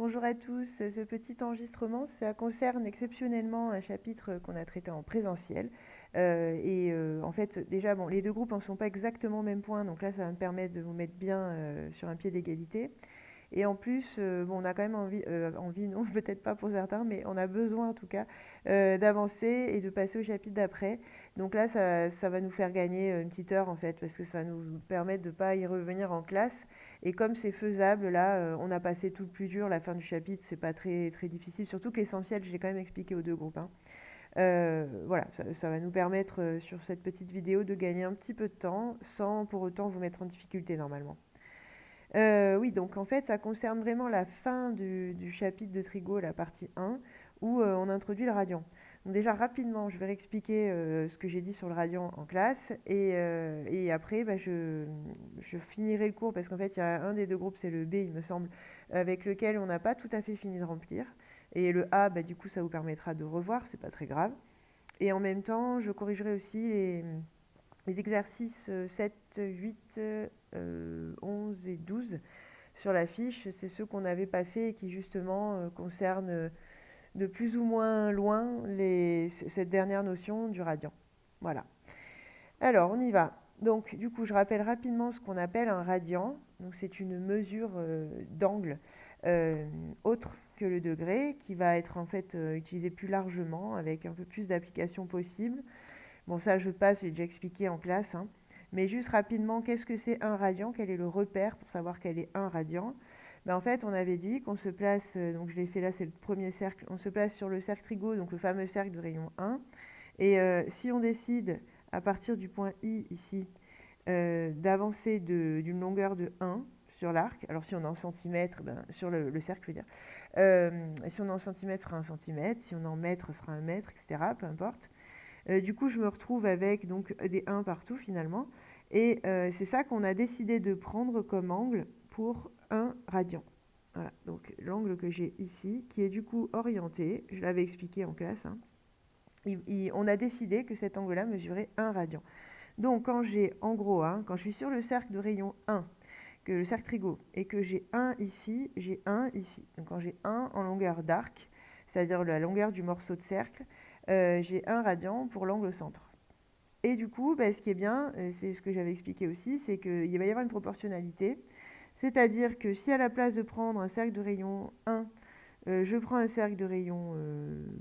Bonjour à tous. Ce petit enregistrement, ça concerne exceptionnellement un chapitre qu'on a traité en présentiel. En fait, déjà, bon, les deux groupes n'en sont pas exactement au même point, donc là, ça va me permettre de vous mettre bien sur un pied d'égalité. Et en plus, bon, on a quand même envie, non, peut-être pas pour certains, mais on a besoin en tout cas d'avancer et de passer au chapitre d'après. Donc là, ça va nous faire gagner une petite heure en fait, parce que ça va nous permettre de ne pas y revenir en classe. Et comme c'est faisable, là, on a passé tout le plus dur, la fin du chapitre, c'est pas très, très difficile, surtout que l'essentiel, je l'ai quand même expliqué aux deux groupes, hein. Voilà, ça va nous permettre sur cette petite vidéo de gagner un petit peu de temps sans pour autant vous mettre en difficulté normalement. Oui, donc en fait, ça concerne vraiment la fin du chapitre de Trigo, la partie 1, où on introduit le radian. Donc déjà, rapidement, je vais réexpliquer ce que j'ai dit sur le radian en classe, et après, bah, je finirai le cours, parce qu'en fait, il y a un des deux groupes, c'est le B, il me semble, avec lequel on n'a pas tout à fait fini de remplir. Et le A, bah, du coup, ça vous permettra de revoir, c'est pas très grave. Et en même temps, je corrigerai aussi les exercices 7, 8, 11 et 12 sur la fiche. C'est ceux qu'on n'avait pas fait et qui justement concernent de plus ou moins loin cette dernière notion du radian. Voilà. Alors, on y va. Donc, du coup, je rappelle rapidement ce qu'on appelle un radian. Donc, c'est une mesure d'angle euh, autre que le degré qui va être en fait utilisée plus largement avec un peu plus d'applications possibles. Bon, ça, je passe, j'ai déjà expliqué en classe, hein. Mais juste rapidement, qu'est-ce que c'est un radian? Quel est le repère pour savoir quel est un radian? Ben, en fait, on avait dit qu'on se place, donc je l'ai fait là, c'est le premier cercle, on se place sur le cercle trigo, donc le fameux cercle de rayon 1. Et si on décide, à partir du point I ici, d'avancer d'une longueur de 1 sur l'arc, alors si on est en centimètres, ben, sur le cercle, je veux dire, si on est en centimètres, ce sera un centimètre, si on est en mètres, ce sera un mètre, etc., peu importe. Du coup, je me retrouve avec donc des 1 partout finalement. Et c'est ça qu'on a décidé de prendre comme angle pour un radian. Voilà, donc l'angle que j'ai ici, qui est du coup orienté, je l'avais expliqué en classe, hein. On a décidé que cet angle-là mesurait 1 radian. Donc quand j'ai, en gros, hein, quand je suis sur le cercle de rayon 1, que le cercle trigo, et que j'ai 1 ici, j'ai 1 ici. Donc quand j'ai 1 en longueur d'arc, c'est-à-dire la longueur du morceau de cercle, j'ai 1 radian pour l'angle au centre. Et du coup, bah, ce qui est bien, c'est ce que j'avais expliqué aussi, c'est qu'il va y avoir une proportionnalité. C'est-à-dire que si à la place de prendre un cercle de rayon 1, je prends un cercle de rayon,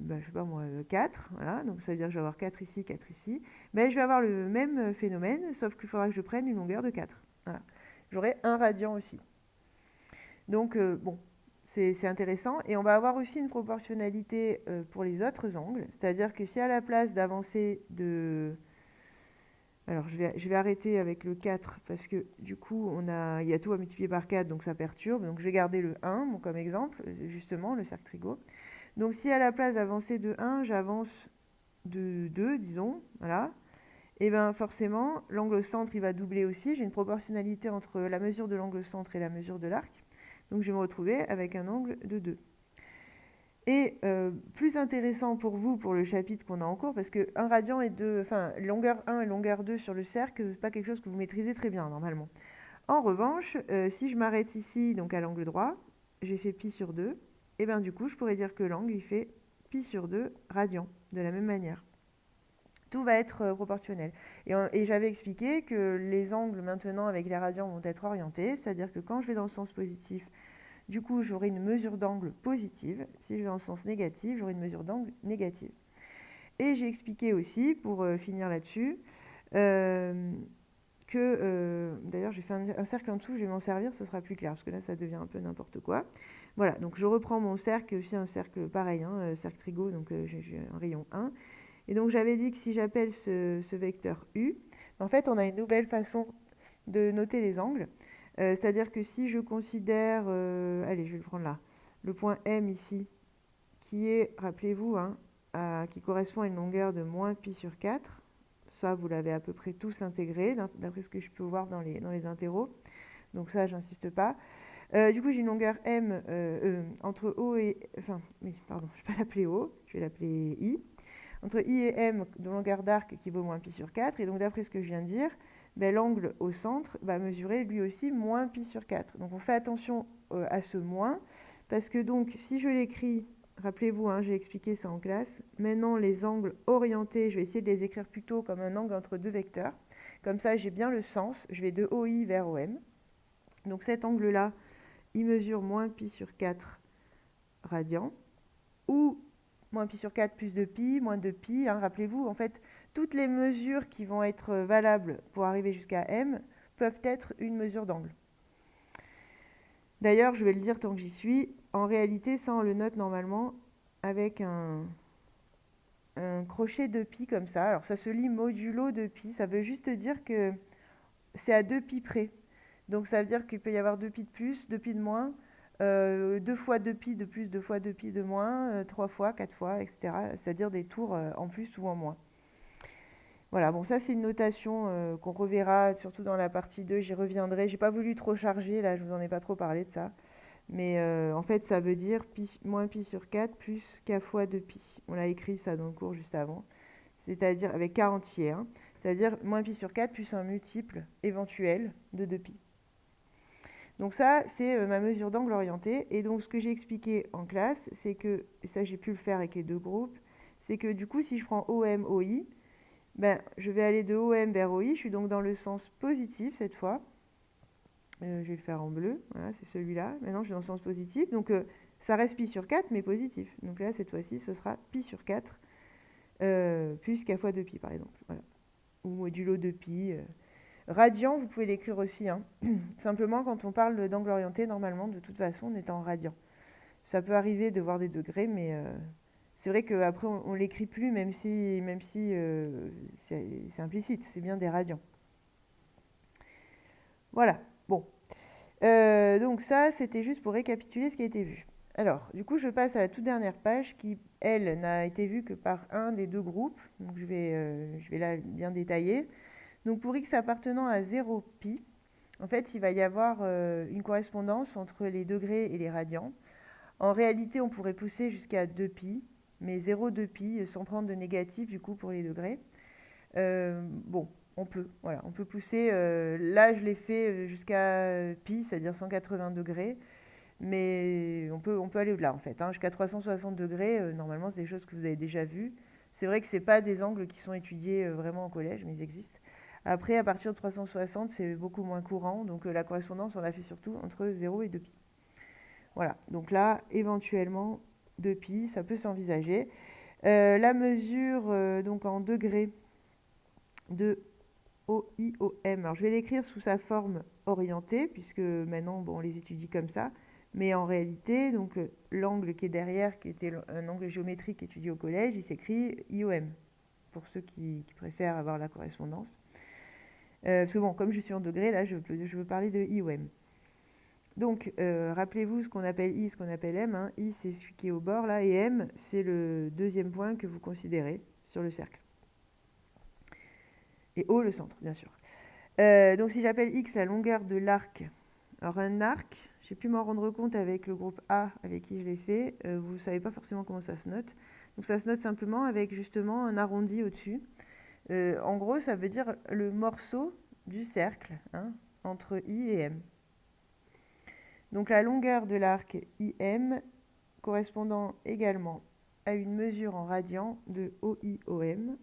bah, je sais pas moi, 4, voilà, donc ça veut dire que je vais avoir 4 ici, 4 ici, mais je vais avoir le même phénomène, sauf qu'il faudra que je prenne une longueur de 4. Voilà. J'aurai un radian aussi. Donc, bon, c'est intéressant. Et on va avoir aussi une proportionnalité pour les autres angles. C'est-à-dire que si à la place d'avancer de... Alors, je vais arrêter avec le 4 parce que du coup, il y a tout à multiplier par 4, donc ça perturbe. Donc, je vais garder le 1 bon, comme exemple, justement, le cercle trigo. Donc, si à la place d'avancer de 1, j'avance de 2, disons, voilà, et bien forcément, l'angle centre, il va doubler aussi. J'ai une proportionnalité entre la mesure de l'angle centre et la mesure de l'arc. Donc, je vais me retrouver avec un angle de 2. Et plus intéressant pour vous, pour le chapitre qu'on a en cours, parce que un radian et deux, enfin, longueur 1 et longueur 2 sur le cercle, c'est pas quelque chose que vous maîtrisez très bien normalement. En revanche, si je m'arrête ici, donc à l'angle droit, j'ai fait pi sur 2, et bien du coup, je pourrais dire que l'angle, il fait pi sur 2 radians, de la même manière. Tout va être proportionnel. Et j'avais expliqué que les angles maintenant avec les radians vont être orientés, c'est-à-dire que quand je vais dans le sens positif, du coup, j'aurai une mesure d'angle positive. Si je vais dans le sens négatif, j'aurai une mesure d'angle négative. Et j'ai expliqué aussi, pour finir là-dessus, euh, d'ailleurs, j'ai fait un cercle en dessous, je vais m'en servir, ce sera plus clair, parce que là, ça devient un peu n'importe quoi. Voilà, donc je reprends mon cercle, aussi un cercle pareil, hein, cercle trigo, donc j'ai un rayon 1. Et donc, j'avais dit que si j'appelle ce vecteur U, en fait, on a une nouvelle façon de noter les angles. C'est-à-dire que si je considère, allez, je vais le prendre là, le point M ici, qui est, rappelez-vous, hein, qui correspond à une longueur de moins pi sur 4, ça vous l'avez à peu près tous intégré, d'après ce que je peux voir dans les interros, donc ça j'insiste pas. Du coup j'ai une longueur M entre O et, enfin, oui, pardon, je ne vais pas l'appeler O, je vais l'appeler I, entre I et M de longueur d'arc qui vaut moins pi sur 4, et donc d'après ce que je viens de dire, ben, l'angle au centre va mesurer lui aussi moins pi sur 4. Donc on fait attention à ce moins, Parce que donc, si je l'écris, rappelez-vous, hein, j'ai expliqué ça en classe, maintenant les angles orientés, je vais essayer de les écrire plutôt comme un angle entre deux vecteurs. Comme ça, j'ai bien le sens. Je vais de OI vers OM. Donc cet angle-là, il mesure moins pi sur 4 radians, ou moins pi sur 4 plus 2pi, moins 2pi. Hein, rappelez-vous, en fait, toutes les mesures qui vont être valables pour arriver jusqu'à m peuvent être une mesure d'angle. D'ailleurs, je vais le dire tant que j'y suis, en réalité, ça on le note normalement avec un crochet de pi comme ça. Alors ça se lit modulo de pi, ça veut juste dire que c'est à 2 pi près. Donc ça veut dire qu'il peut y avoir 2 pi de plus, 2 pi de moins, 2 fois 2 pi de plus, 2 fois 2 pi de moins, 3 fois, 4 fois, etc. C'est-à-dire des tours en plus ou en moins. Voilà, bon ça c'est une notation qu'on reverra surtout dans la partie 2, j'y reviendrai. J'ai pas voulu trop charger, là je vous en ai pas trop parlé de ça. Mais en fait ça veut dire pi, moins pi sur 4 plus k fois 2pi. On l'a écrit ça dans le cours juste avant. C'est-à-dire avec k entier. Hein. C'est-à-dire moins pi sur 4 plus un multiple éventuel de 2pi. Donc ça, c'est ma mesure d'angle orienté. Et donc ce que j'ai expliqué en classe, c'est que, et ça j'ai pu le faire avec les deux groupes, c'est que du coup, si je prends OM, OI, ben, je vais aller de OM vers OI, je suis donc dans le sens positif cette fois. Je vais le faire en bleu, voilà, c'est celui-là. Maintenant, je suis dans le sens positif. Donc ça reste pi sur 4, mais positif. Donc là, cette fois-ci, ce sera pi sur 4, plus k fois 2pi, par exemple. Voilà. Ou modulo 2pi. Radian, vous pouvez l'écrire aussi. Hein. Simplement, quand on parle d'angle orienté, normalement, de toute façon, on est en radian. Ça peut arriver de voir des degrés, mais c'est vrai qu'après, on ne l'écrit plus, même si c'est implicite. C'est bien des radians. Voilà. Bon. Donc ça, c'était juste pour récapituler ce qui a été vu. Alors, du coup, je passe à la toute dernière page qui, elle, n'a été vue que par un des deux groupes. Donc, je vais là bien détailler. Donc pour x appartenant à 0 pi, en fait, il va y avoir une correspondance entre les degrés et les radians. En réalité, on pourrait pousser jusqu'à 2 pi, mais 0,2 pi sans prendre de négatif du coup pour les degrés. Bon, on peut pousser. Là, je l'ai fait jusqu'à pi, c'est-à-dire 180 degrés. Mais on peut aller au-delà en fait. Hein. Jusqu'à 360 degrés, normalement, c'est des choses que vous avez déjà vues. C'est vrai que ce n'est pas des angles qui sont étudiés vraiment au collège, mais ils existent. Après, à partir de 360, c'est beaucoup moins courant. Donc la correspondance, on la fait surtout entre 0 et 2pi. Voilà, donc là, éventuellement, 2pi, ça peut s'envisager. La mesure donc en degrés de OIOM, alors je vais l'écrire sous sa forme orientée, puisque maintenant, bon, on les étudie comme ça. Mais en réalité, donc l'angle qui est derrière, qui était un angle géométrique étudié au collège, il s'écrit IOM, pour ceux qui préfèrent avoir la correspondance. Parce que bon, comme je suis en degré, là, je veux parler de IOM. Donc, rappelez-vous ce qu'on appelle I, ce qu'on appelle M. Hein. I, c'est celui qui est au bord, là, et M, c'est le deuxième point que vous considérez sur le cercle. Et O, le centre, bien sûr. Donc, si j'appelle X la longueur de l'arc, alors un arc, j'ai pu m'en rendre compte avec le groupe A avec qui je l'ai fait. Vous ne savez pas forcément comment ça se note. Donc, ça se note simplement avec justement un arrondi au-dessus. En gros, ça veut dire le morceau du cercle hein, entre I et M. Donc la longueur de l'arc IM correspondant également à une mesure en radians de OIOM.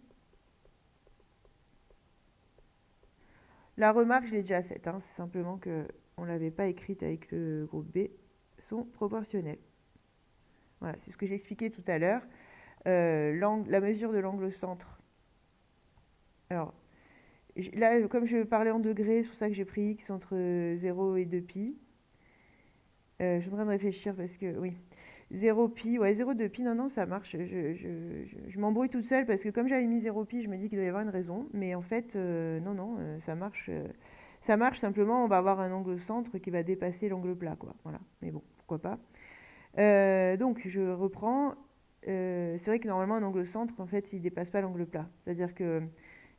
La remarque, je l'ai déjà faite, hein, c'est simplement qu'on ne l'avait pas écrite avec le groupe B, sont proportionnels. Voilà, c'est ce que j'ai expliqué tout à l'heure. La mesure de l'angle au centre. Alors, là, comme je parlais en degrés, c'est pour ça que j'ai pris X entre 0 et 2pi. Je suis en train de réfléchir parce que, oui, 0 pi, ouais, 0,2 pi, non, ça marche. Je m'embrouille toute seule parce que comme j'avais mis 0 pi, je me dis qu'il doit y avoir une raison. Mais en fait, non, ça marche. Ça marche simplement, on va avoir un angle au centre qui va dépasser l'angle plat, quoi. Voilà, mais bon, pourquoi pas. Donc, je reprends. C'est vrai que normalement, un angle au centre, en fait, il ne dépasse pas l'angle plat. C'est-à-dire que,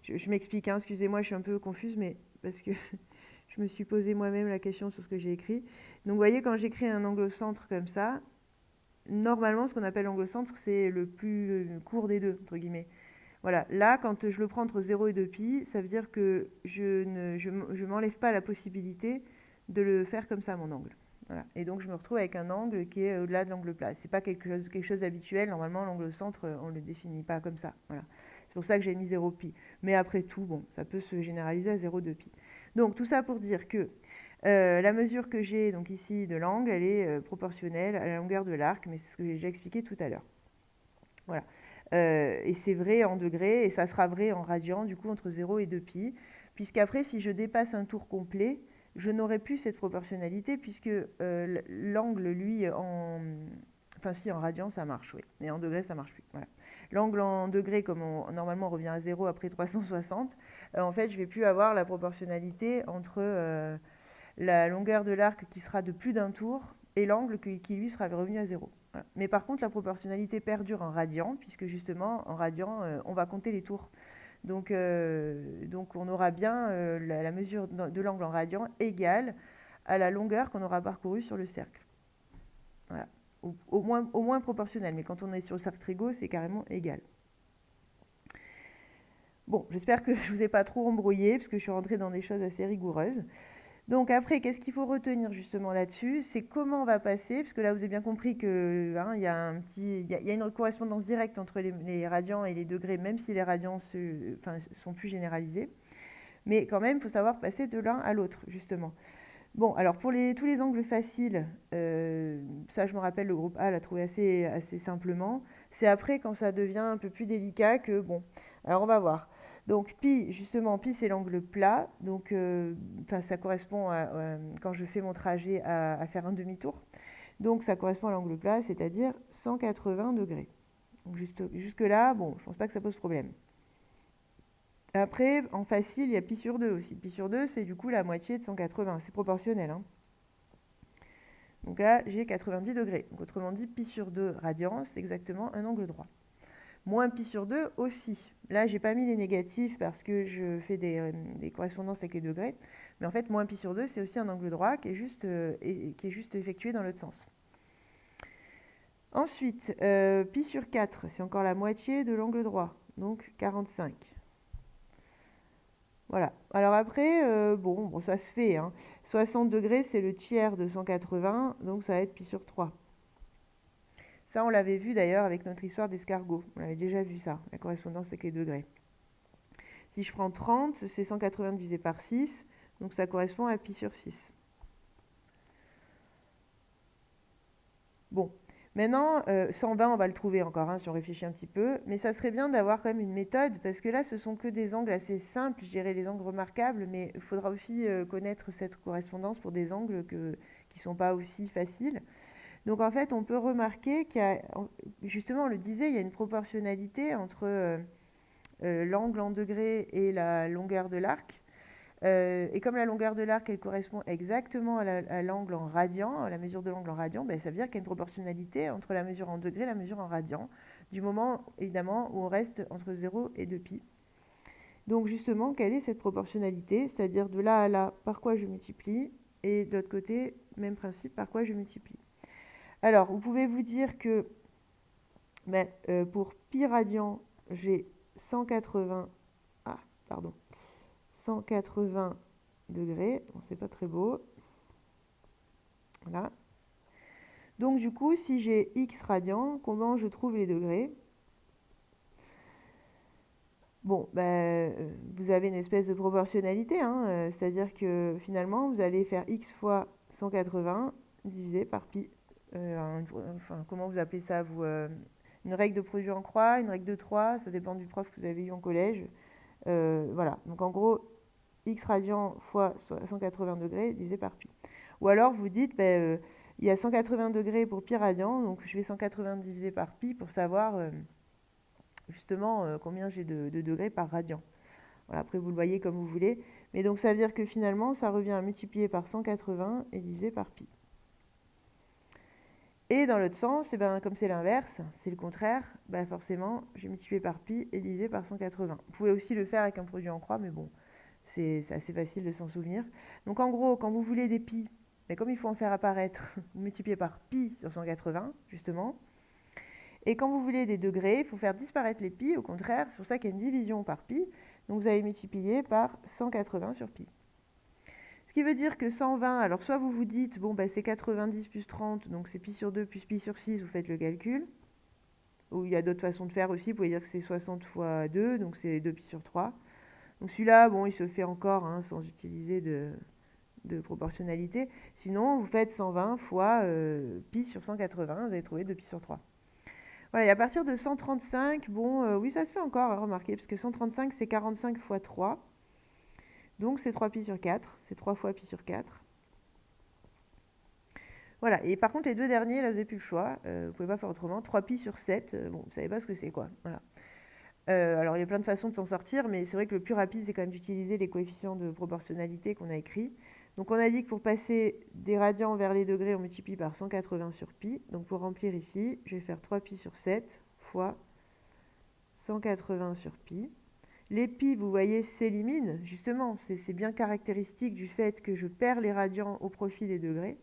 je m'explique, hein, excusez-moi, je suis un peu confuse, mais parce que je me suis posé moi-même la question sur ce que j'ai écrit. Donc, vous voyez, quand j'écris un angle au centre comme ça, normalement, ce qu'on appelle l'angle au centre, c'est le plus court des deux, entre guillemets. Voilà, là, quand je le prends entre 0 et 2pi, ça veut dire que je m'enlève pas la possibilité de le faire comme ça, mon angle. Voilà. Et donc, je me retrouve avec un angle qui est au-delà de l'angle plat. C'est pas quelque chose d'habituel. Normalement, l'angle au centre, on ne le définit pas comme ça. Voilà. C'est pour ça que j'ai mis 0 pi. Mais après tout, bon, ça peut se généraliser à 0,2 pi. Donc, tout ça pour dire que la mesure que j'ai donc ici de l'angle, elle est proportionnelle à la longueur de l'arc, mais c'est ce que j'ai déjà expliqué tout à l'heure. Voilà. Et c'est vrai en degrés, et ça sera vrai en radians, du coup, entre 0 et 2 pi. Puisqu'après, si je dépasse un tour complet, je n'aurai plus cette proportionnalité, puisque l'angle, lui, en... Enfin, si, en radians, ça marche, oui. Mais en degrés, ça marche plus. Voilà. L'angle en degrés, comme normalement, on revient à 0 après 360, en fait, je ne vais plus avoir la proportionnalité entre la longueur de l'arc qui sera de plus d'un tour et l'angle qui, lui, sera revenu à 0. Voilà. Mais par contre, la proportionnalité perdure en radians, puisque justement, en radians, on va compter les tours. Donc on aura bien la mesure de l'angle en radians égale à la longueur qu'on aura parcourue sur le cercle. Voilà. Au moins proportionnel, mais quand on est sur le cercle trigo, c'est carrément égal. Bon, j'espère que je ne vous ai pas trop embrouillé, parce que je suis rentrée dans des choses assez rigoureuses. Donc après, qu'est-ce qu'il faut retenir justement là-dessus? C'est comment on va passer, parce que là, vous avez bien compris qu'il y a une correspondance directe entre les radians et les degrés, même si les radians sont plus généralisés. Mais quand même, il faut savoir passer de l'un à l'autre, justement. Bon, alors pour tous les angles faciles, ça je me rappelle, le groupe A l'a trouvé assez simplement. C'est après, quand ça devient un peu plus délicat, que bon. Alors on va voir. Donc pi, justement, pi c'est l'angle plat. Donc ça correspond quand je fais mon trajet à faire un demi-tour. Donc ça correspond à l'angle plat, c'est-à-dire 180 degrés. Donc jusque-là, bon, je ne pense pas que ça pose problème. Après, en facile, il y a pi sur 2 aussi. Pi sur 2, c'est du coup la moitié de 180. C'est proportionnel. Hein. Donc là, j'ai 90 degrés. Donc, autrement dit, pi sur 2 radians, c'est exactement un angle droit. Moins pi sur 2 aussi. Là, je n'ai pas mis les négatifs parce que je fais des correspondances avec les degrés. Mais en fait, moins pi sur 2, c'est aussi un angle droit qui est juste effectué dans l'autre sens. Ensuite, pi sur 4, c'est encore la moitié de l'angle droit. Donc 45. Voilà. Alors après, bon, ça se fait. Hein. 60 degrés, c'est le tiers de 180, donc ça va être pi sur 3. Ça, on l'avait vu d'ailleurs avec notre histoire d'escargot. On avait déjà vu ça, la correspondance avec les degrés. Si je prends 30, c'est 180 divisé par 6, donc ça correspond à pi sur 6. Bon, maintenant, 120, on va le trouver encore, hein, si on réfléchit un petit peu, mais ça serait bien d'avoir quand même une méthode, parce que là, ce sont que des angles assez simples, je dirais les angles remarquables, mais il faudra aussi connaître cette correspondance pour des angles qui ne sont pas aussi faciles. Donc en fait, on peut remarquer qu'il y a, justement, on le disait, il y a une proportionnalité entre l'angle en degrés et la longueur de l'arc. Et comme la longueur de l'arc, elle correspond exactement à l'angle en radian, à la mesure de l'angle en radian, ben, ça veut dire qu'il y a une proportionnalité entre la mesure en degrés et la mesure en radian, du moment, évidemment, où on reste entre 0 et 2 pi. Donc justement, quelle est cette proportionnalité? C'est-à-dire de là à là, par quoi je multiplie, et de l'autre côté, même principe, par quoi je multiplie. Alors, vous pouvez vous dire que pour pi radian, j'ai 180 degrés. Bon, c'est pas très beau. Voilà. Donc, du coup, si j'ai x radians, comment je trouve les degrés? Bon, vous avez une espèce de proportionnalité, hein, c'est-à-dire que finalement, vous allez faire x fois 180 divisé par pi. Comment vous appelez ça, vous une règle de produit en croix, une règle de 3, ça dépend du prof que vous avez eu en collège. Voilà, donc en gros, x radian fois 180 degrés divisé par pi. Ou alors vous dites, il y a 180 degrés pour pi radian, donc je fais 180 divisé par pi pour savoir justement combien j'ai de degrés par radian. Voilà, après vous le voyez comme vous voulez. Mais donc ça veut dire que finalement, ça revient à multiplier par 180 et diviser par pi. Et dans l'autre sens, comme c'est l'inverse, c'est le contraire, forcément, j'ai multiplié par pi et divisé par 180. Vous pouvez aussi le faire avec un produit en croix, mais bon, c'est assez facile de s'en souvenir. Donc en gros, quand vous voulez des pi, comme il faut en faire apparaître, vous multipliez par pi sur 180, justement. Et quand vous voulez des degrés, il faut faire disparaître les pi, au contraire, c'est pour ça qu'il y a une division par pi. Donc vous allez multiplier par 180 sur pi. Ce qui veut dire que 120, alors soit vous vous dites, bon, bah, c'est 90 plus 30, donc c'est pi sur 2 plus pi sur 6, vous faites le calcul. Ou il y a d'autres façons de faire aussi, vous pouvez dire que c'est 60 fois 2, donc c'est 2 pi sur 3. Donc celui-là, bon, il se fait encore hein, sans utiliser de proportionnalité. Sinon, vous faites 120 fois pi sur 180, vous allez trouver 2 pi sur 3. Voilà, et à partir de 135, bon, oui, ça se fait encore, remarquez, parce que 135, c'est 45 fois 3. Donc c'est 3 pi sur 4, c'est 3 fois pi sur 4. Voilà, et par contre, les deux derniers, là, vous n'avez plus le choix. Vous ne pouvez pas faire autrement. 3 pi sur 7, bon, vous ne savez pas ce que c'est, quoi. Voilà. Alors, il y a plein de façons de s'en sortir, mais c'est vrai que le plus rapide, c'est quand même d'utiliser les coefficients de proportionnalité qu'on a écrits. Donc, on a dit que pour passer des radians vers les degrés, on multiplie par 180 sur pi. Donc, pour remplir ici, je vais faire 3 pi sur 7 fois 180 sur pi. Les pi, vous voyez, s'éliminent, justement. C'est bien caractéristique du fait que je perds les radians au profit des degrés.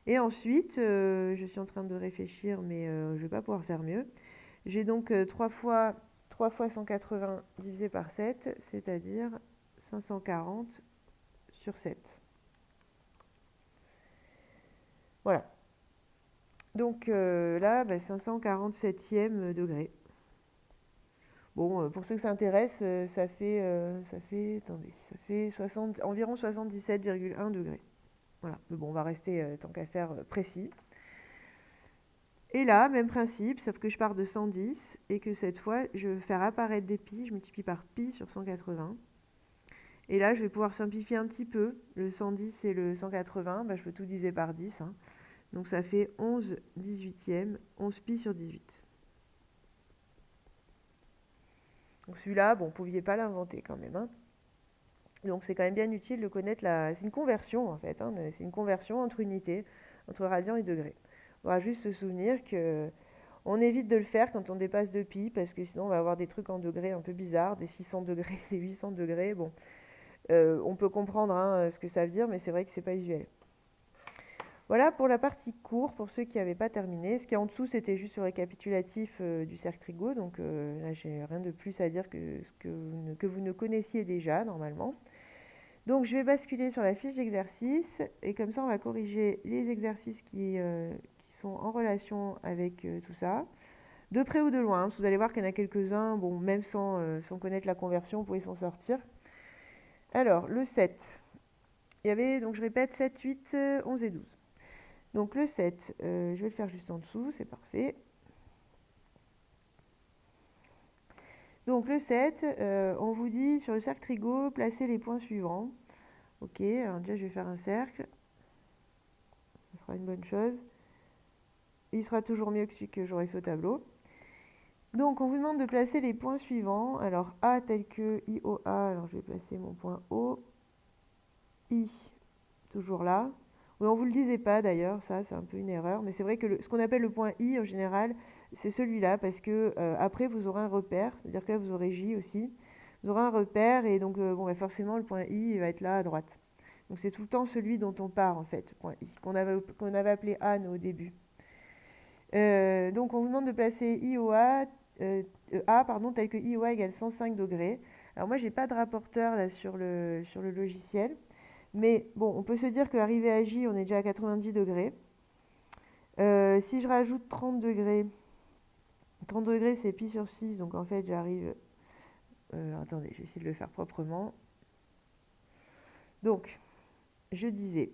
Et ensuite, je suis en train de réfléchir, mais je ne vais pas pouvoir faire mieux. J'ai donc 3 fois 180 divisé par 7, c'est-à-dire 540 sur 7. Voilà. Donc là, 547e degré. Bon, pour ceux que ça intéresse, ça fait environ 77,1 degrés. Voilà. Mais bon, on va rester, tant qu'à faire, précis. Et là, même principe, sauf que je pars de 110 et que cette fois, je vais faire apparaître des pi, je multiplie par pi sur 180. Et là, je vais pouvoir simplifier un petit peu. Le 110 et le 180, je peux tout diviser par 10. Hein. Donc ça fait 11 18e, 11 pi sur 18. Donc celui-là, bon, vous ne pouviez pas l'inventer quand même. Hein. Donc c'est quand même bien utile de connaître c'est une conversion en fait. Hein. C'est une conversion entre unités, entre radians et degrés. On va juste se souvenir que on évite de le faire quand on dépasse 2 pi, parce que sinon on va avoir des trucs en degrés un peu bizarres, des 600 degrés, des 800 degrés. Bon, on peut comprendre hein, ce que ça veut dire, mais c'est vrai que c'est pas usuel. Voilà pour la partie cours, pour ceux qui n'avaient pas terminé. Ce qui est en dessous, c'était juste le récapitulatif du cercle Trigo. Donc là, j'ai rien de plus à dire que vous ne connaissiez déjà, normalement. Donc, je vais basculer sur la fiche d'exercice. Et comme ça, on va corriger les exercices qui sont en relation avec tout ça. De près ou de loin, parce que vous allez voir qu'il y en a quelques-uns, bon, même sans connaître la conversion, vous pouvez s'en sortir. Alors, le 7. Il y avait, donc je répète, 7, 8, 11 et 12. Donc le 7, je vais le faire juste en dessous, c'est parfait. Donc le 7, on vous dit sur le cercle Trigo, placez les points suivants. Ok, alors déjà je vais faire un cercle. Ce sera une bonne chose. Il sera toujours mieux que celui que j'aurais fait au tableau. Donc on vous demande de placer les points suivants. Alors A tel que IOA, alors je vais placer mon point O. I, toujours là. Oui, on ne vous le disait pas d'ailleurs, ça c'est un peu une erreur, mais c'est vrai que ce qu'on appelle le point I en général, c'est celui-là, parce que après vous aurez un repère, c'est-à-dire que là vous aurez J aussi, vous aurez un repère, et donc forcément le point I va être là à droite. Donc c'est tout le temps celui dont on part en fait, point I, qu'on avait appelé A au début. Donc on vous demande de placer A tel que IOA égale 105 degrés. Alors moi j'ai pas de rapporteur là sur le logiciel. Mais bon, on peut se dire qu'arrivé à J, on est déjà à 90 degrés. Si je rajoute 30 degrés c'est pi sur 6, donc en fait j'arrive... attendez, je vais essayer de le faire proprement. Donc, je disais,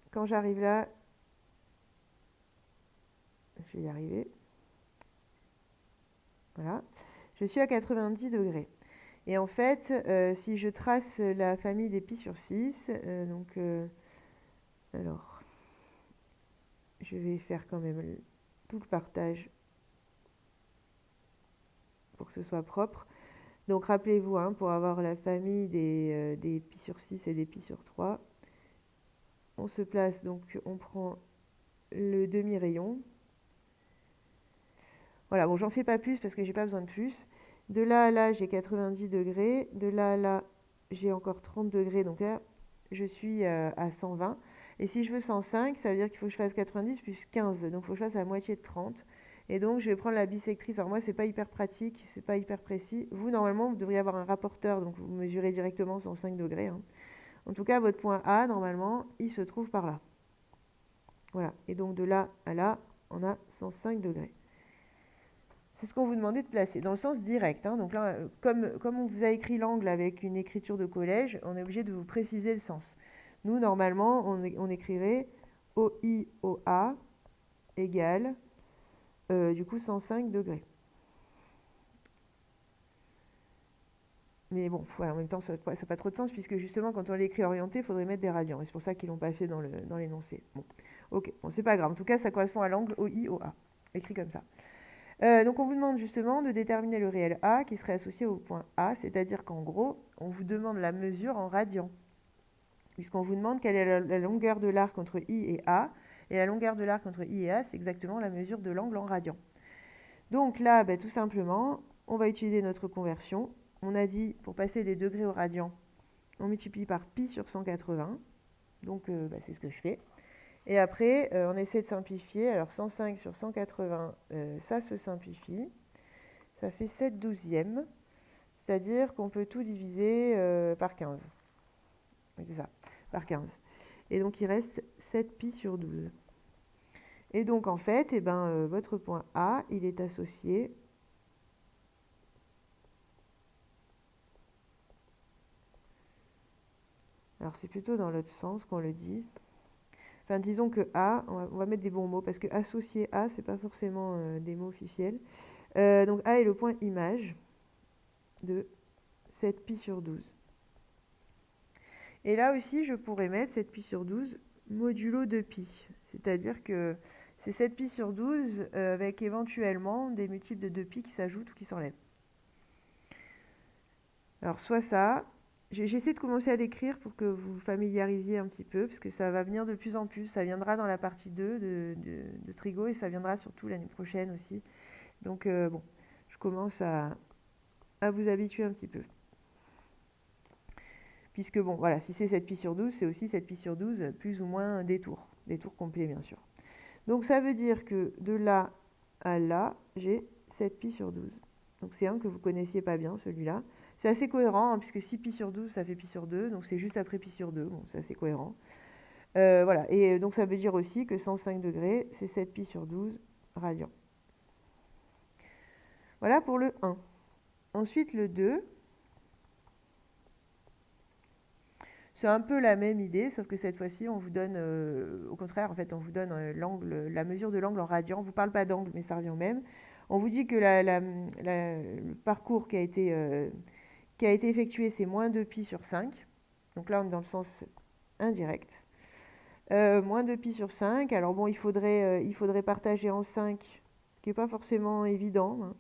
quand j'arrive là, je vais y arriver. Voilà, je suis à 90 degrés. Et en fait, si je trace la famille des pi sur 6, alors, je vais faire quand même tout le partage pour que ce soit propre. Donc rappelez-vous, hein, pour avoir la famille des pi sur 6 et des pi sur 3, on se place, donc on prend le demi-rayon. Voilà, bon, j'en fais pas plus parce que j'ai pas besoin de plus. De là à là, j'ai 90 degrés. De là à là, j'ai encore 30 degrés. Donc là, je suis à 120. Et si je veux 105, ça veut dire qu'il faut que je fasse 90 plus 15. Donc il faut que je fasse la moitié de 30. Et donc, je vais prendre la bisectrice. Alors moi, c'est pas hyper pratique, c'est pas hyper précis. Vous, normalement, vous devriez avoir un rapporteur, donc vous mesurez directement 105 degrés. Hein. En tout cas, votre point A, normalement, il se trouve par là. Voilà. Et donc, de là à là, on a 105 degrés. C'est ce qu'on vous demandait de placer, dans le sens direct. Hein. Donc là, comme on vous a écrit l'angle avec une écriture de collège, on est obligé de vous préciser le sens. Nous, normalement, on écrirait OI-OA égale, du coup, 105 degrés. Mais bon, ouais, en même temps, ça n'a pas trop de sens, puisque justement, quand on l'écrit orienté, il faudrait mettre des radians. Et c'est pour ça qu'ils ne l'ont pas fait dans l'énoncé. Bon, ok, bon, c'est pas grave. En tout cas, ça correspond à l'angle OI-OA, écrit comme ça. Donc on vous demande justement de déterminer le réel A qui serait associé au point A, c'est-à-dire qu'en gros, on vous demande la mesure en radians, puisqu'on vous demande quelle est la longueur de l'arc entre I et A, et la longueur de l'arc entre I et A, c'est exactement la mesure de l'angle en radians. Donc là, tout simplement, on va utiliser notre conversion. On a dit, pour passer des degrés au radian, on multiplie par pi sur 180, donc c'est ce que je fais. Et après, on essaie de simplifier. Alors 105 sur 180, ça se simplifie. Ça fait 7/12e. C'est-à-dire qu'on peut tout diviser par 15. C'est ça, par 15. Et donc, il reste 7 pi sur 12. Et donc, en fait, votre point A, il est associé alors, c'est plutôt dans l'autre sens qu'on le dit. Enfin, disons que A, on va mettre des bons mots, parce que associer A, c'est pas forcément des mots officiels. Donc, A est le point image de 7 pi sur 12. Et là aussi, je pourrais mettre 7 pi sur 12 modulo 2 pi. C'est-à-dire que c'est 7 pi sur 12 avec éventuellement des multiples de 2 pi qui s'ajoutent ou qui s'enlèvent. Alors, soit ça. J'essaie de commencer à l'écrire pour que vous vous familiarisiez un petit peu, parce que ça va venir de plus en plus. Ça viendra dans la partie 2 de Trigo et ça viendra surtout l'année prochaine aussi. Donc, bon, je commence à vous habituer un petit peu. Puisque, bon, voilà, si c'est 7 pi sur 12, c'est aussi 7 pi sur 12, plus ou moins des tours complets, bien sûr. Donc, ça veut dire que de là à là, j'ai 7 pi sur 12. Donc, c'est un que vous connaissiez pas bien, celui-là. C'est assez cohérent, hein, puisque 6 pi sur 12, ça fait pi sur 2, donc c'est juste après pi sur 2, bon, c'est assez cohérent. Voilà, et donc ça veut dire aussi que 105 degrés, c'est 7 pi sur 12 radians. Voilà pour le 1. Ensuite, le 2, c'est un peu la même idée, sauf que cette fois-ci, on vous donne, au contraire, en fait, on vous donne la mesure de l'angle en radians. On ne vous parle pas d'angle, mais ça revient au même. On vous dit que le parcours qui a été effectué, c'est moins 2 pi sur 5. Donc là, on est dans le sens indirect. Moins 2 pi sur 5. Alors bon, il faudrait partager en 5, ce qui n'est pas forcément évident, hein,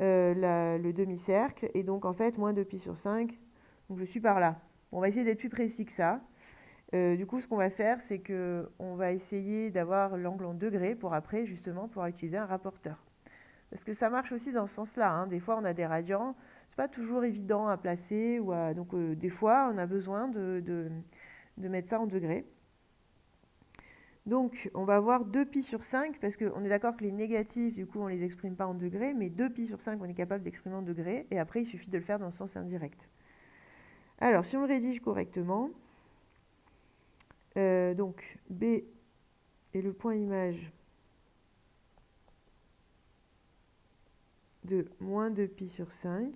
le demi-cercle. Et donc, en fait, moins 2 pi sur 5, donc je suis par là. On va essayer d'être plus précis que ça. Du coup, ce qu'on va faire, c'est qu'on va essayer d'avoir l'angle en degrés pour après, justement, pouvoir utiliser un rapporteur. Parce que ça marche aussi dans ce sens-là. Hein. Des fois, on a des radians. C'est pas toujours évident à placer. Donc, des fois, on a besoin de mettre ça en degrés. Donc, on va avoir 2 pi sur 5, parce qu'on est d'accord que les négatifs, du coup, on ne les exprime pas en degrés, mais 2 pi sur 5, on est capable d'exprimer en degrés, et après, il suffit de le faire dans le sens indirect. Alors, si on le rédige correctement, donc B est le point image de moins 2 pi sur 5,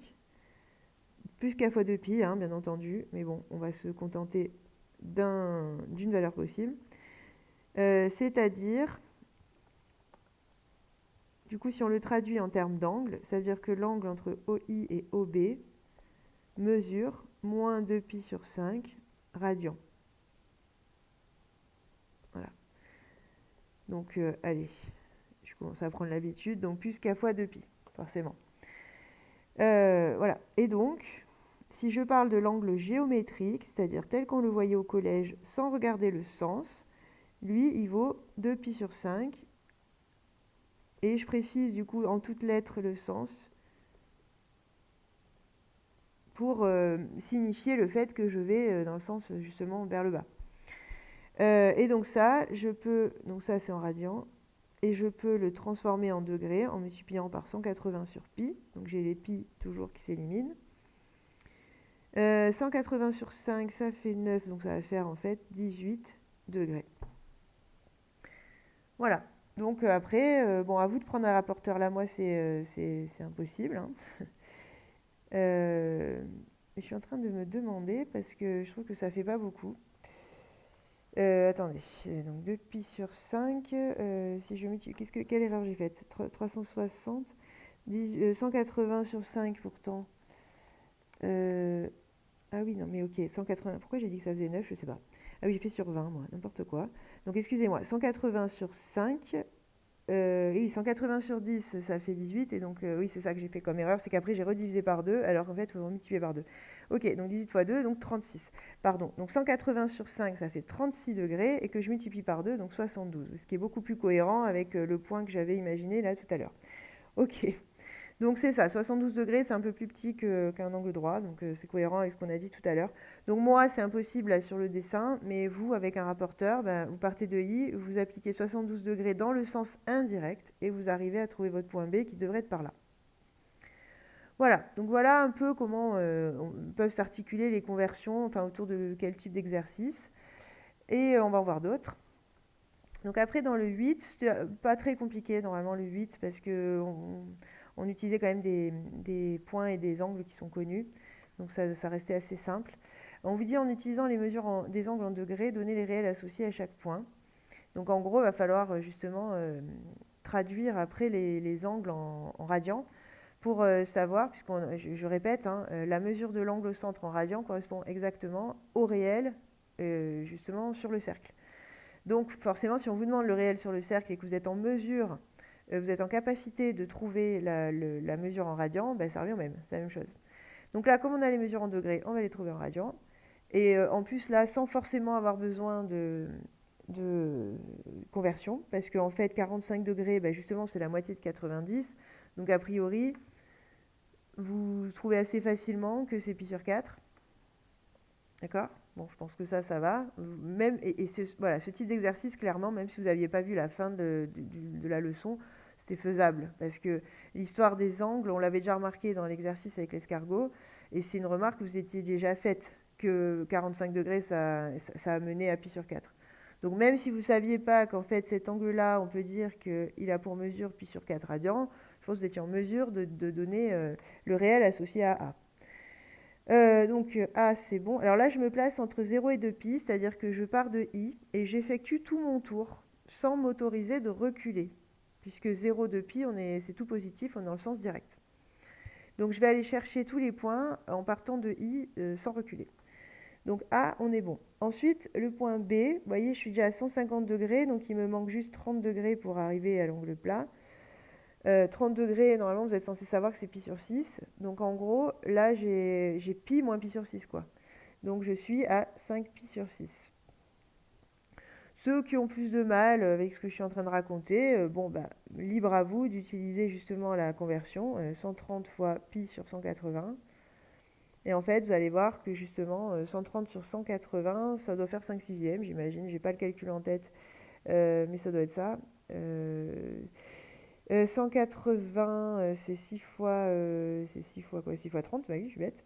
plus k fois 2 pi, hein, bien entendu, mais bon, on va se contenter d'une valeur possible. C'est-à-dire, du coup, si on le traduit en termes d'angle, ça veut dire que l'angle entre OI et OB mesure moins 2 pi sur 5 radians. Voilà. Donc, allez, je commence à prendre l'habitude. Donc, plus k fois 2 pi, forcément. Voilà. Et donc, si je parle de l'angle géométrique, c'est-à-dire tel qu'on le voyait au collège sans regarder le sens, lui, il vaut 2 pi sur 5. Et je précise du coup en toutes lettres le sens pour signifier le fait que je vais dans le sens justement vers le bas. Et donc ça, donc ça c'est en radians, et je peux le transformer en degrés en multipliant par 180 sur pi. Donc j'ai les pi toujours qui s'éliminent. 180 sur 5, ça fait 9, donc ça va faire en fait 18 degrés. Voilà. Donc après, bon, à vous de prendre un rapporteur. Là, moi, c'est impossible, hein. Je suis en train de me demander, parce que je trouve que ça fait pas beaucoup. Attendez, donc 2 pi sur 5, si je multiplie, quelle erreur j'ai faite? 360, 180 sur 5 pourtant. Ah oui, non, mais ok, 180, pourquoi j'ai dit que ça faisait 9, je sais pas. Ah oui, j'ai fait sur 20, moi, n'importe quoi. Donc excusez-moi, 180 sur 5, oui, 180 sur 10, ça fait 18, et donc oui, c'est ça que j'ai fait comme erreur, c'est qu'après j'ai redivisé par 2, alors qu'en fait, il faut multiplier par 2. Ok, donc 18 fois 2, donc 36. Pardon, donc 180 sur 5, ça fait 36 degrés, et que je multiplie par 2, donc 72, ce qui est beaucoup plus cohérent avec le point que j'avais imaginé là tout à l'heure. Ok, donc c'est ça, 72 degrés, c'est un peu plus petit qu'un angle droit, donc c'est cohérent avec ce qu'on a dit tout à l'heure. Donc moi, c'est impossible là sur le dessin, mais vous, avec un rapporteur, ben, vous partez de I, vous appliquez 72 degrés dans le sens indirect, et vous arrivez à trouver votre point B qui devrait être par là. Voilà, donc voilà un peu comment peuvent s'articuler les conversions, enfin autour de quel type d'exercice. Et on va en voir d'autres. Donc après, dans le 8, c'était pas très compliqué normalement le 8, parce que on utilisait quand même des points et des angles qui sont connus. Donc ça restait assez simple. On vous dit, en utilisant les mesures des angles en degrés, donner les réels associés à chaque point. Donc en gros, il va falloir justement traduire après les angles en radians pour savoir, je répète, hein, la mesure de l'angle au centre en radians correspond exactement au réel justement sur le cercle. Donc forcément, si on vous demande le réel sur le cercle et que vous êtes en mesure, vous êtes en capacité de trouver la mesure en radians, ben, ça revient au même, c'est la même chose. Donc là, comme on a les mesures en degrés, on va les trouver en radians. Et en plus, là, sans forcément avoir besoin de conversion, parce qu'en fait, 45 degrés, ben, justement, c'est la moitié de 90. Donc a priori, vous trouvez assez facilement que c'est pi sur 4. D'accord? Bon, je pense que ça va. Même, voilà, ce type d'exercice, clairement, même si vous n'aviez pas vu la fin de la leçon, c'était faisable. Parce que l'histoire des angles, on l'avait déjà remarqué dans l'exercice avec l'escargot, et c'est une remarque que vous étiez déjà faite, que 45 degrés, ça a mené à pi sur 4. Donc même si vous ne saviez pas qu'en fait cet angle-là, on peut dire qu'il a pour mesure pi sur 4 radians, je pense que vous étiez en mesure de donner le réel associé à A. Donc A, c'est bon. Alors là, je me place entre 0 et 2 pi, c'est-à-dire que je pars de I et j'effectue tout mon tour sans m'autoriser de reculer. Puisque 0, 2 pi, c'est tout positif, on est dans le sens direct. Donc je vais aller chercher tous les points en partant de I sans reculer. Donc A, on est bon. Ensuite, le point B, vous voyez, je suis déjà à 150 degrés, donc il me manque juste 30 degrés pour arriver à l'angle plat. 30 degrés, normalement, vous êtes censé savoir que c'est pi sur 6. Donc en gros, là, j'ai pi moins pi sur 6, quoi. Donc je suis à 5 pi sur 6. Ceux qui ont plus de mal avec ce que je suis en train de raconter, bon, bah, libre à vous d'utiliser justement la conversion, 130 fois pi sur 180. Et en fait, vous allez voir que justement, 130 sur 180, ça doit faire 5 sixièmes, j'imagine. J'ai pas le calcul en tête, mais ça doit être ça. 180, c'est 6 fois, quoi? 6 fois 30, bah oui, je suis bête.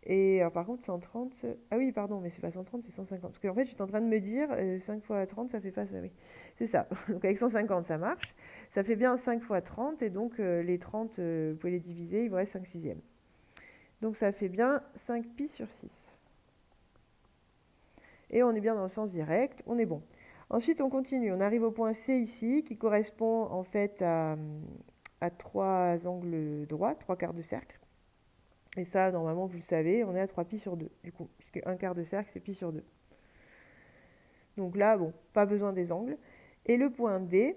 Et alors par contre, 130, ah oui, pardon, mais c'est pas 130, c'est 150. Parce qu'en fait, j'étais en train de me dire, 5 fois 30, ça fait pas ça, oui. C'est ça. Donc avec 150, ça marche. Ça fait bien 5 fois 30, et donc les 30, vous pouvez les diviser, il vous reste 5 sixièmes. Donc ça fait bien 5 pi sur 6. Et on est bien dans le sens direct, on est bon. Ensuite, on continue. On arrive au point C ici, qui correspond en fait à 3 angles droits, 3 quarts de cercle. Et ça, normalement, vous le savez, on est à 3 pi sur 2, du coup, puisque 1 quart de cercle, c'est pi sur 2. Donc là, bon, pas besoin des angles. Et le point D,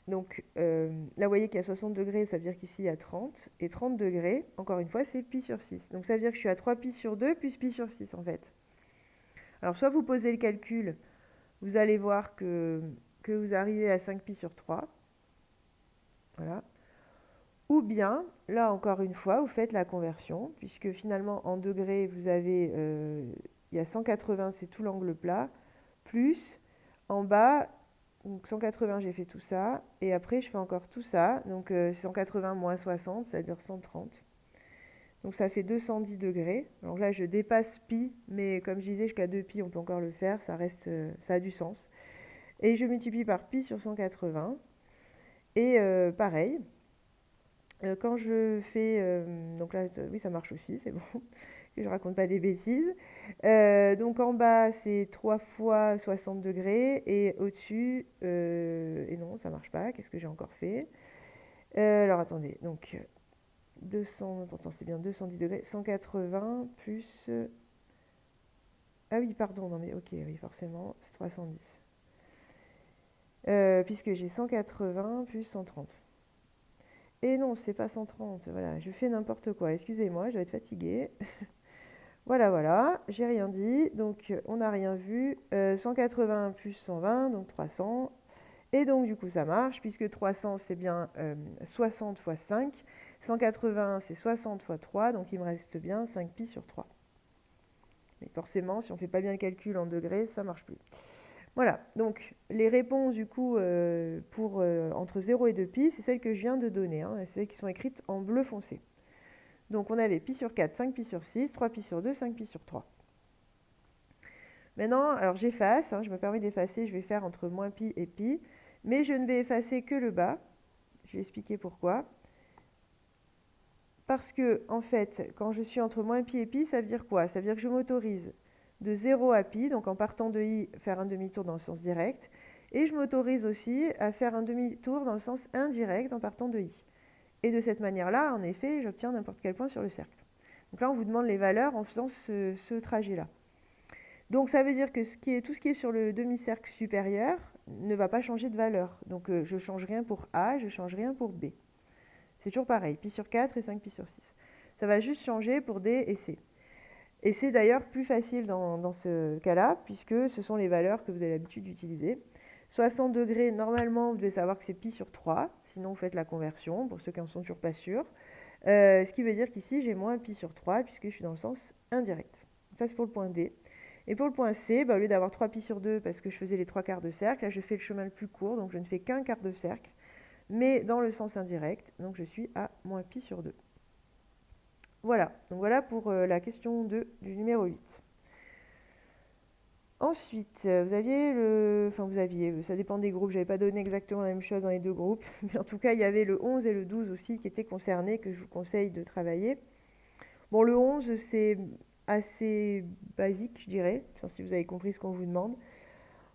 donc là, vous voyez qu'il y a 60 degrés, ça veut dire qu'ici, il y a 30. Et 30 degrés, encore une fois, c'est pi sur 6. Donc ça veut dire que je suis à 3 pi sur 2 plus pi sur 6, en fait. Alors, soit vous posez le calcul, vous allez voir que vous arrivez à 5 pi sur 3. Voilà. Ou bien, là encore une fois, vous faites la conversion, puisque finalement en degrés, vous avez, il y a 180, c'est tout l'angle plat, plus en bas, donc 180, j'ai fait tout ça, et après je fais encore tout ça, donc 180 moins 60, c'est-à-dire 130. Donc ça fait 210 degrés. Donc là, je dépasse pi, mais comme je disais, jusqu'à 2 pi, on peut encore le faire. Ça reste, ça a du sens. Et je multiplie par pi sur 180. Et pareil, quand je fais... donc là, oui, ça marche aussi, c'est bon. Que je raconte pas des bêtises. Donc en bas, c'est 3 fois 60 degrés. Et au-dessus... et non, ça marche pas. Qu'est-ce que j'ai encore fait? Alors attendez. Donc 200... Pourtant, c'est bien 210 degrés. 180 plus... ah oui, pardon. Non mais ok, oui, forcément, c'est 310. Puisque j'ai 180 plus 130. Et non, c'est pas 130. Voilà, je fais n'importe quoi. Excusez-moi, je dois être fatiguée. Voilà, voilà, j'ai rien dit. Donc, on n'a rien vu. 180 plus 120, donc 300. Et donc, du coup, ça marche, puisque 300, c'est bien 60 fois 5. 180, c'est 60 fois 3. Donc, il me reste bien 5 pi sur 3. Mais forcément, si on ne fait pas bien le calcul en degrés, ça ne marche plus. Voilà, donc les réponses du coup pour entre 0 et 2 pi, c'est celles que je viens de donner, hein, c'est celles qui sont écrites en bleu foncé. Donc on avait pi sur 4, 5 pi sur 6, 3 pi sur 2, 5 pi sur 3. Maintenant, alors j'efface, hein, je me permets d'effacer, je vais faire entre moins pi et pi, mais je ne vais effacer que le bas. Je vais expliquer pourquoi. Parce que, en fait, quand je suis entre moins pi et pi, ça veut dire quoi? Ça veut dire que je m'autorise de 0 à pi, donc en partant de i, faire un demi-tour dans le sens direct. Et je m'autorise aussi à faire un demi-tour dans le sens indirect en partant de i. Et de cette manière-là, en effet, j'obtiens n'importe quel point sur le cercle. Donc là, on vous demande les valeurs en faisant ce trajet-là. Donc ça veut dire que tout ce qui est sur le demi-cercle supérieur ne va pas changer de valeur. Donc je ne change rien pour A, je ne change rien pour B. C'est toujours pareil, pi sur 4 et 5 pi sur 6. Ça va juste changer pour D et C. Et c'est d'ailleurs plus facile dans ce cas-là, puisque ce sont les valeurs que vous avez l'habitude d'utiliser. 60 degrés, normalement, vous devez savoir que c'est pi sur 3, sinon vous faites la conversion, pour ceux qui n'en sont toujours pas sûrs. Ce qui veut dire qu'ici, j'ai moins pi sur 3, puisque je suis dans le sens indirect. Ça, c'est pour le point D. Et pour le point C, au lieu d'avoir 3 pi sur 2, parce que je faisais les 3 quarts de cercle, là, je fais le chemin le plus court, donc je ne fais qu'un quart de cercle, mais dans le sens indirect, donc je suis à moins pi sur 2. Voilà, donc voilà pour la question 2 du numéro 8. Ensuite, vous aviez, ça dépend des groupes, je n'avais pas donné exactement la même chose dans les deux groupes, mais en tout cas, il y avait le 11 et le 12 aussi qui étaient concernés, que je vous conseille de travailler. Bon, le 11, c'est assez basique, je dirais, enfin, si vous avez compris ce qu'on vous demande.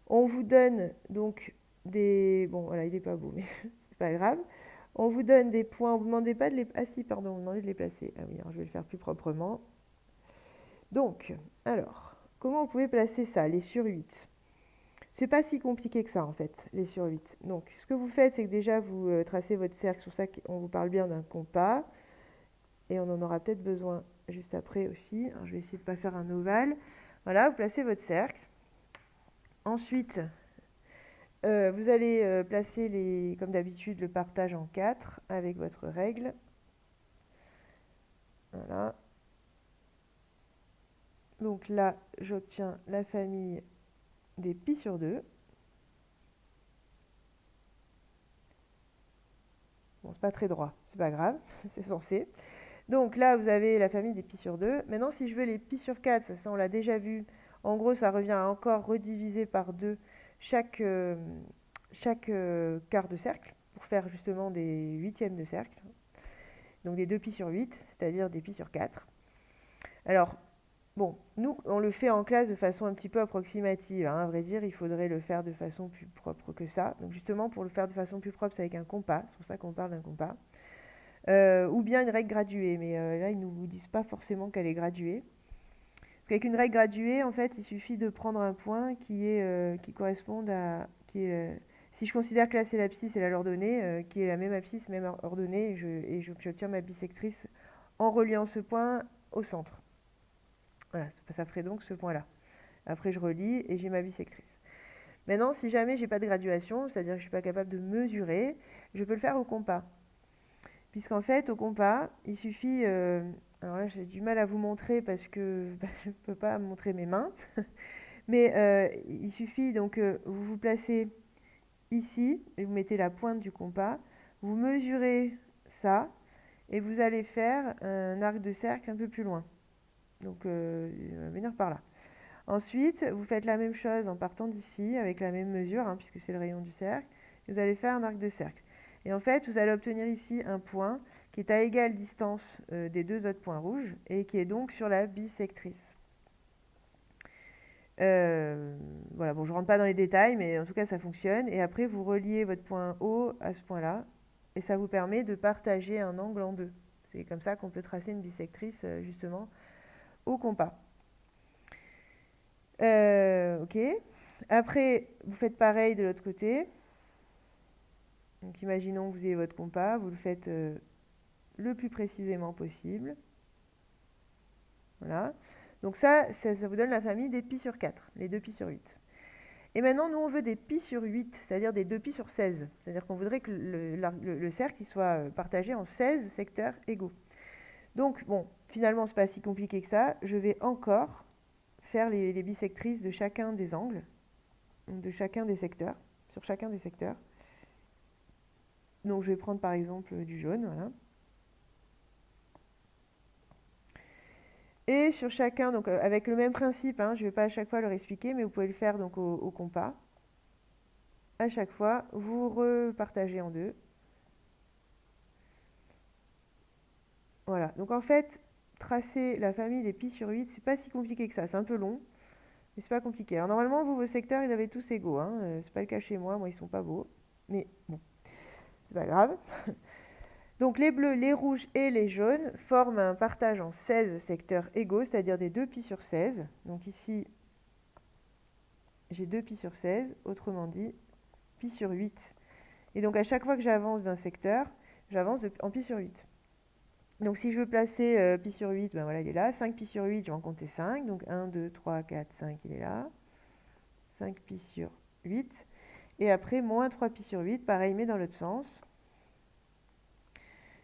On vous donne donc des... Bon, voilà, il n'est pas beau, mais c'est pas grave. On vous donne des points, vous ne demandez pas de les... Ah si, pardon, vous demandez de les placer. Ah oui, alors je vais le faire plus proprement. Donc, alors, comment vous pouvez placer ça, les sur 8? C'est pas si compliqué que ça, en fait, les sur 8. Donc, ce que vous faites, c'est que déjà, vous tracez votre cercle. Sur ça, on vous parle bien d'un compas. Et on en aura peut-être besoin juste après aussi. Alors, je vais essayer de ne pas faire un ovale. Voilà, vous placez votre cercle. Ensuite, vous allez placer, comme d'habitude, le partage en 4 avec votre règle. Voilà. Donc là, j'obtiens la famille des pi sur 2. Bon, c'est pas très droit, c'est pas grave, c'est censé. Donc là, vous avez la famille des pi sur 2. Maintenant, si je veux les pi sur 4, ça on l'a déjà vu. En gros, ça revient à encore rediviser par 2 chaque quart de cercle pour faire justement des huitièmes de cercle. Donc des 2 pi sur 8, c'est-à-dire des pi sur 4. Alors, bon, nous, on le fait en classe de façon un petit peu approximative. Hein. À vrai dire, il faudrait le faire de façon plus propre que ça. Donc justement, pour le faire de façon plus propre, c'est avec un compas. C'est pour ça qu'on parle d'un compas. Ou bien une règle graduée. Mais là, ils ne nous disent pas forcément qu'elle est graduée. Parce qu'avec une règle graduée, en fait, il suffit de prendre un point qui corresponde à... si je considère que là, c'est l'abscisse et la l'ordonnée, qui est la même abscisse, même ordonnée, et j'obtiens ma bisectrice en reliant ce point au centre. Voilà, ça ferait donc ce point-là. Après, je relie et j'ai ma bisectrice. Maintenant, si jamais je n'ai pas de graduation, c'est-à-dire que je ne suis pas capable de mesurer, je peux le faire au compas. Puisqu'en fait, au compas, il suffit... alors là, j'ai du mal à vous montrer parce que je ne peux pas montrer mes mains. Mais il suffit donc, vous vous placez ici, et vous mettez la pointe du compas, vous mesurez ça, et vous allez faire un arc de cercle un peu plus loin. Donc, il va venir par là. Ensuite, vous faites la même chose en partant d'ici, avec la même mesure, hein, puisque c'est le rayon du cercle. Vous allez faire un arc de cercle. Et en fait, vous allez obtenir ici un point qui est à égale distance des deux autres points rouges, et qui est donc sur la bisectrice. Voilà, bon, je ne rentre pas dans les détails, mais en tout cas, ça fonctionne. Et après, vous reliez votre point O à ce point-là, et ça vous permet de partager un angle en deux. C'est comme ça qu'on peut tracer une bisectrice, justement, au compas. Ok. Après, vous faites pareil de l'autre côté. Donc, imaginons que vous ayez votre compas, vous le faites le plus précisément possible. Voilà. Donc ça vous donne la famille des pi sur 4, les 2 pi sur 8. Et maintenant, nous, on veut des pi sur 8, c'est-à-dire des 2 pi sur 16. C'est-à-dire qu'on voudrait que le cercle il soit partagé en 16 secteurs égaux. Donc, bon, finalement, ce n'est pas si compliqué que ça. Je vais encore faire les bisectrices de chacun des angles, de chacun des secteurs, sur chacun des secteurs. Donc, je vais prendre par exemple du jaune, voilà. Et sur chacun, donc avec le même principe, hein, je ne vais pas à chaque fois le réexpliquer, mais vous pouvez le faire donc au compas. À chaque fois, vous repartagez en deux. Voilà, donc en fait, tracer la famille des pi sur 8, c'est pas si compliqué que ça. C'est un peu long, mais c'est pas compliqué. Alors normalement, vous, vos secteurs, ils avaient tous égaux. Hein. C'est pas le cas chez moi, ils sont pas beaux. Mais bon, c'est pas grave. Donc les bleus, les rouges et les jaunes forment un partage en 16 secteurs égaux, c'est-à-dire des 2 pi sur 16. Donc ici, j'ai 2 pi sur 16, autrement dit, pi sur 8. Et donc à chaque fois que j'avance d'un secteur, j'avance en pi sur 8. Donc si je veux placer pi sur 8, ben voilà, il est là. 5 pi sur 8, je vais en compter 5. Donc 1, 2, 3, 4, 5, il est là. 5 pi sur 8. Et après, moins 3 pi sur 8, pareil, mais dans l'autre sens.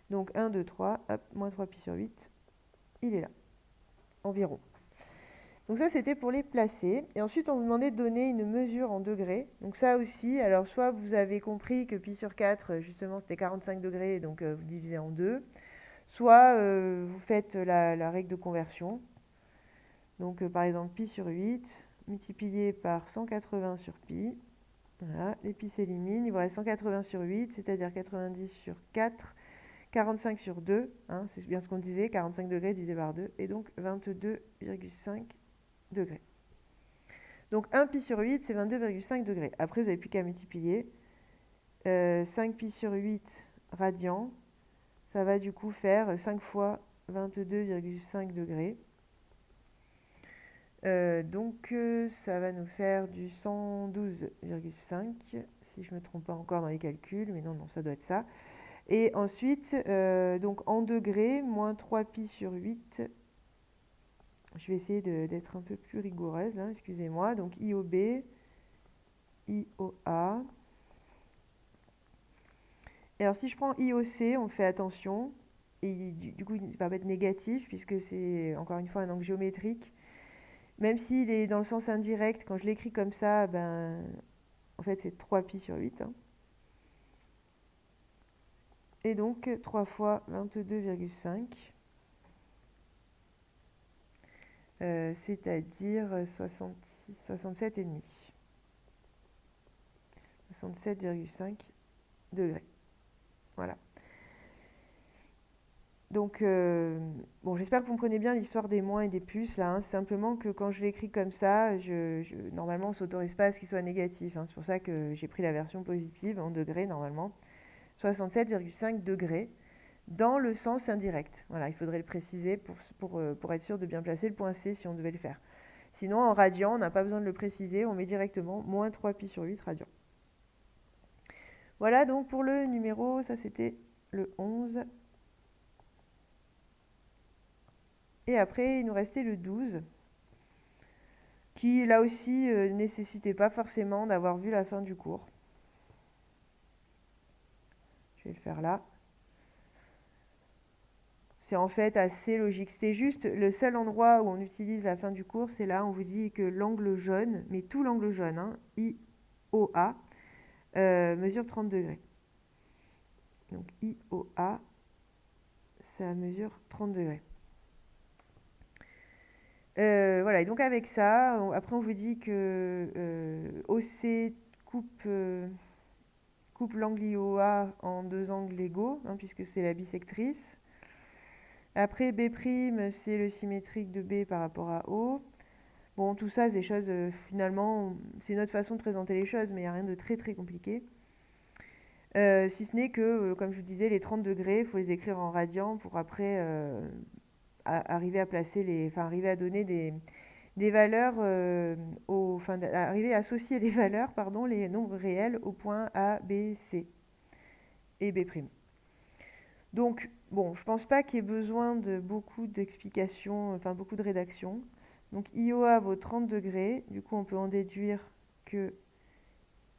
Donc 1, 2, 3, hop, moins 3 pi sur 8, il est là, environ. Donc ça, c'était pour les placer. Et ensuite, on vous demandait de donner une mesure en degrés. Donc ça aussi, alors soit vous avez compris que pi sur 4, justement, c'était 45 degrés, donc vous divisez en 2. Soit vous faites la règle de conversion. Donc par exemple, pi sur 8 multiplié par 180 sur pi. Voilà, les pi s'éliminent. Il vous reste 180 sur 8, c'est-à-dire 90 sur 4. 45 sur 2, hein, c'est bien ce qu'on disait, 45 degrés divisé par 2, et donc 22,5 degrés. Donc 1 pi sur 8, c'est 22,5 degrés. Après, vous n'avez plus qu'à multiplier. 5 pi sur 8 radians, ça va du coup faire 5 fois 22,5 degrés. Donc ça va nous faire du 112,5, si je ne me trompe pas encore dans les calculs, mais non, ça doit être ça. Et ensuite, donc en degrés, moins 3 pi sur 8. Je vais essayer d'être un peu plus rigoureuse, là, excusez-moi. Donc IOB, IOA. Et alors si je prends IOC, on fait attention. Et du coup, il va être négatif, puisque c'est encore une fois un angle géométrique. Même s'il est dans le sens indirect, quand je l'écris comme ça, ben, en fait c'est 3 pi sur 8. Hein. Et donc 3 fois 22,5. C'est-à-dire 67,5. 67,5 degrés. Voilà. Donc, bon, j'espère que vous comprenez bien l'histoire des moins et des plus, là. Hein. Simplement que quand je l'écris comme ça, normalement, on ne s'autorise pas à ce qu'il soit négatif. Hein. C'est pour ça que j'ai pris la version positive en degrés, normalement. 67,5 degrés dans le sens indirect. Voilà, il faudrait le préciser pour être sûr de bien placer le point C si on devait le faire. Sinon, en radian, on n'a pas besoin de le préciser, on met directement moins 3 pi sur 8 radians. Voilà donc pour le numéro, ça c'était le 11. Et après, il nous restait le 12, qui là aussi nécessitait pas forcément d'avoir vu la fin du cours. Je vais le faire là. C'est en fait assez logique. C'était juste le seul endroit où on utilise la fin du cours, c'est là, on vous dit que l'angle jaune, mais tout l'angle jaune, hein, IOA, mesure 30 degrés. Donc IOA, ça mesure 30 degrés. Voilà, et donc avec ça, après on vous dit que OC coupe, coupe l'angle IOA en deux angles égaux, hein, puisque c'est la bisectrice. Après, B', c'est le symétrique de B par rapport à O. Bon, tout ça, c'est des choses, finalement, c'est notre façon de présenter les choses, mais il n'y a rien de très très compliqué. Si ce n'est que, comme je vous disais, les 30 degrés, il faut les écrire en radians pour après arriver à placer arriver à donner des valeurs, arriver à associer les valeurs, pardon, les nombres réels aux points A, B, C et B'. Donc, bon, je ne pense pas qu'il y ait besoin de beaucoup d'explications, enfin beaucoup de rédaction. Donc, IOA vaut 30 degrés. Du coup, on peut en déduire que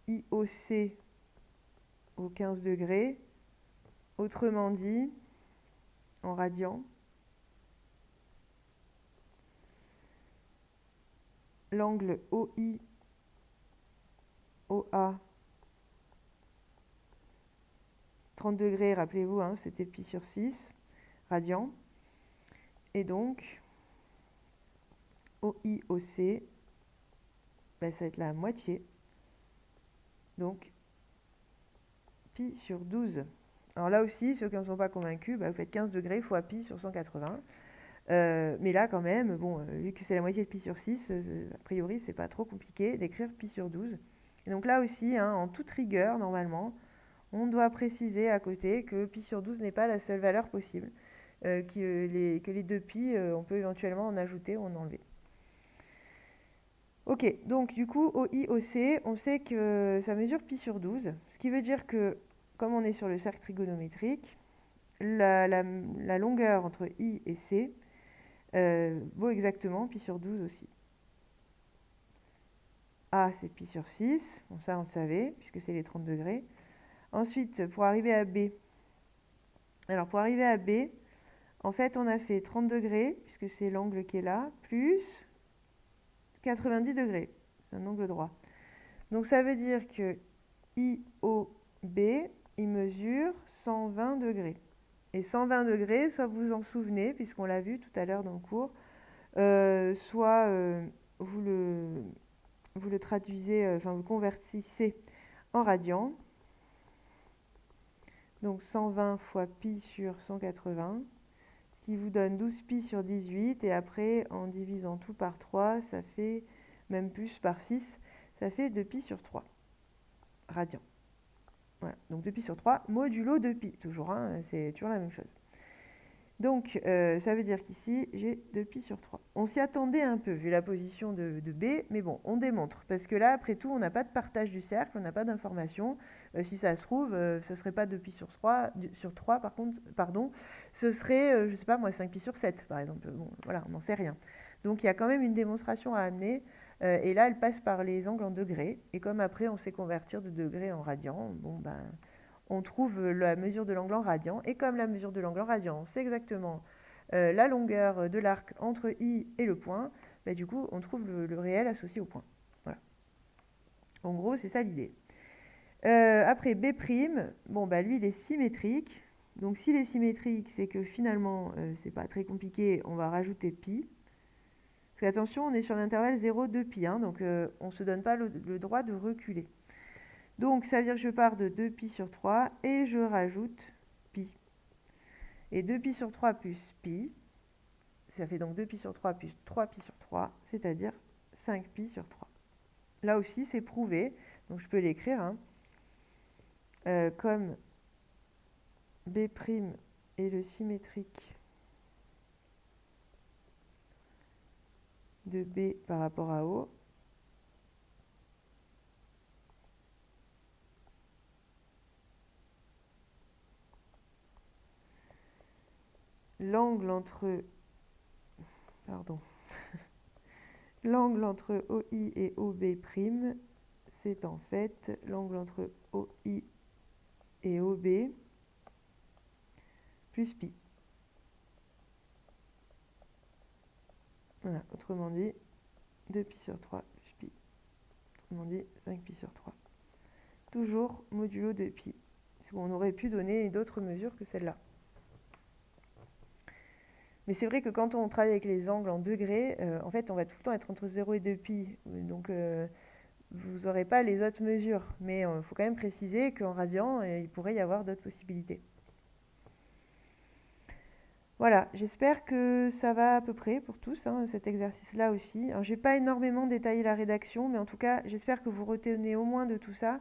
IOC vaut 15 degrés. Autrement dit, en radians, l'angle OI, OA, 30 degrés, rappelez-vous, hein, c'était pi sur 6 radians. Et donc, OI, OC, ben, ça va être la moitié. Donc, pi sur 12. Alors là aussi, ceux qui n'en sont pas convaincus, bah vous faites 15 degrés fois pi sur 180. Mais là, quand même, bon, vu que c'est la moitié de pi sur 6, a priori, c'est pas trop compliqué d'écrire pi sur 12. Et donc là aussi, hein, en toute rigueur, normalement, on doit préciser à côté que pi sur 12 n'est pas la seule valeur possible, que les deux pi, on peut éventuellement en ajouter ou en enlever. Ok, donc du coup, OI, OC, on sait que ça mesure pi sur 12, ce qui veut dire que, comme on est sur le cercle trigonométrique, la longueur entre I et C vaut exactement pi sur 12 aussi. A, c'est pi sur 6, bon, ça on le savait, puisque c'est les 30 degrés. Ensuite, pour arriver à B, alors pour arriver à B, en fait, on a fait 30 degrés, puisque c'est l'angle qui est là, plus 90 degrés, c'est un angle droit. Donc ça veut dire que IOB, il mesure 120 degrés. Et 120 degrés, soit vous vous en souvenez, puisqu'on l'a vu tout à l'heure dans le cours, soit vous le traduisez, enfin vous le convertissez en radians. Donc 120 fois pi sur 180, ce qui vous donne 12 pi sur 18. Et après, en divisant tout par 3, ça fait, même plus par 6, ça fait 2 pi sur 3 radians. Voilà, donc 2 pi sur 3 modulo 2 pi, toujours, hein, c'est toujours la même chose. Donc, ça veut dire qu'ici, j'ai 2 pi sur 3. On s'y attendait un peu, vu la position de B, mais bon, on démontre. Parce que là, après tout, on n'a pas de partage du cercle, on n'a pas d'information. Si ça se trouve, ce ne serait pas 2 pi sur 3, par contre, pardon, ce serait, je ne sais pas moi, 5 pi sur 7, par exemple. Bon, voilà, on n'en sait rien. Donc, il y a quand même une démonstration à amener. Et là, elle passe par les angles en degrés. Et comme après, on sait convertir de degrés en radians, bon, ben... on trouve la mesure de l'angle en radians. Et comme la mesure de l'angle en radians, c'est exactement la longueur de l'arc entre I et le point, bah, du coup, on trouve le réel associé au point. Voilà. En gros, c'est ça l'idée. Après, B', bon, bah, lui, il est symétrique. Donc, s'il est symétrique, c'est que finalement, c'est pas très compliqué, on va rajouter pi. Parce qu'attention, on est sur l'intervalle 0,2 pi, hein, donc on ne se donne pas le droit de reculer. Donc, ça veut dire que je pars de 2 pi sur 3 et je rajoute pi. Et 2 pi sur 3 plus pi, ça fait donc 2 pi sur 3 plus 3 pi sur 3, c'est-à-dire 5 pi sur 3. Là aussi, c'est prouvé, donc je peux l'écrire, hein, comme B' est le symétrique de B par rapport à O. L'angle entre l'angle entre OI et OB', c'est en fait l'angle entre OI et OB plus pi. Voilà, autrement dit, 2 pi sur 3 plus pi. Autrement dit, 5 pi sur 3. Toujours modulo 2 pi. Parce qu'on aurait pu donner d'autres mesures que celle-là. Mais c'est vrai que quand on travaille avec les angles en degrés, en fait, on va tout le temps être entre 0 et 2 pi. Donc, vous n'aurez pas les autres mesures. Mais il faut quand même préciser qu'en radian, il pourrait y avoir d'autres possibilités. Voilà, j'espère que ça va à peu près pour tous, hein, cet exercice-là aussi. Alors, j'ai pas énormément détaillé la rédaction, mais en tout cas, j'espère que vous retenez au moins de tout ça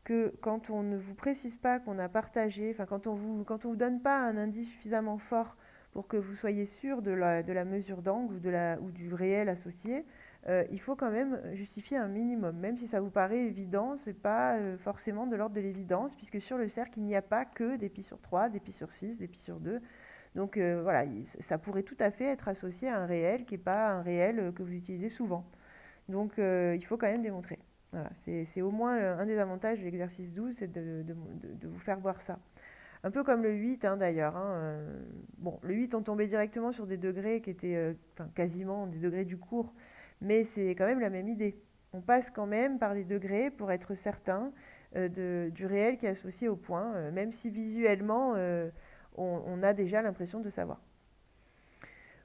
que quand on ne vous précise pas qu'on a partagé, enfin quand on vous donne pas un indice suffisamment fort pour que vous soyez sûr de la mesure d'angle ou du réel associé, il faut quand même justifier un minimum. Même si ça vous paraît évident, c'est pas forcément de l'ordre de l'évidence, puisque sur le cercle, il n'y a pas que des pi sur 3, des pi sur 6, des pi sur 2. Donc voilà, ça pourrait tout à fait être associé à un réel qui n'est pas un réel que vous utilisez souvent. Donc il faut quand même démontrer. Voilà, c'est au moins un des avantages de l'exercice 12, c'est de vous faire voir ça. Un peu comme le 8 hein, d'ailleurs. Hein, bon, le 8, on tombait directement sur des degrés qui étaient enfin, quasiment des degrés du cours, mais c'est quand même la même idée. On passe quand même par les degrés pour être certain du réel qui est associé au point, même si visuellement on a déjà l'impression de savoir.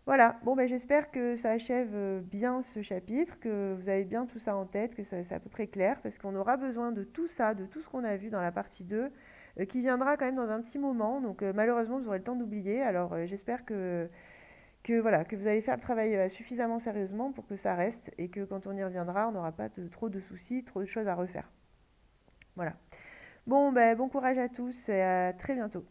Voilà, bon ben, j'espère que ça achève bien ce chapitre, que vous avez bien tout ça en tête, que c'est à peu près clair, parce qu'on aura besoin de tout ça, de tout ce qu'on a vu dans la partie 2, qui viendra quand même dans un petit moment, donc malheureusement vous aurez le temps d'oublier, alors j'espère voilà, que vous allez faire le travail suffisamment sérieusement pour que ça reste, et que quand on y reviendra, on n'aura pas trop de soucis, trop de choses à refaire. Voilà. Bon, ben, bon courage à tous, et à très bientôt.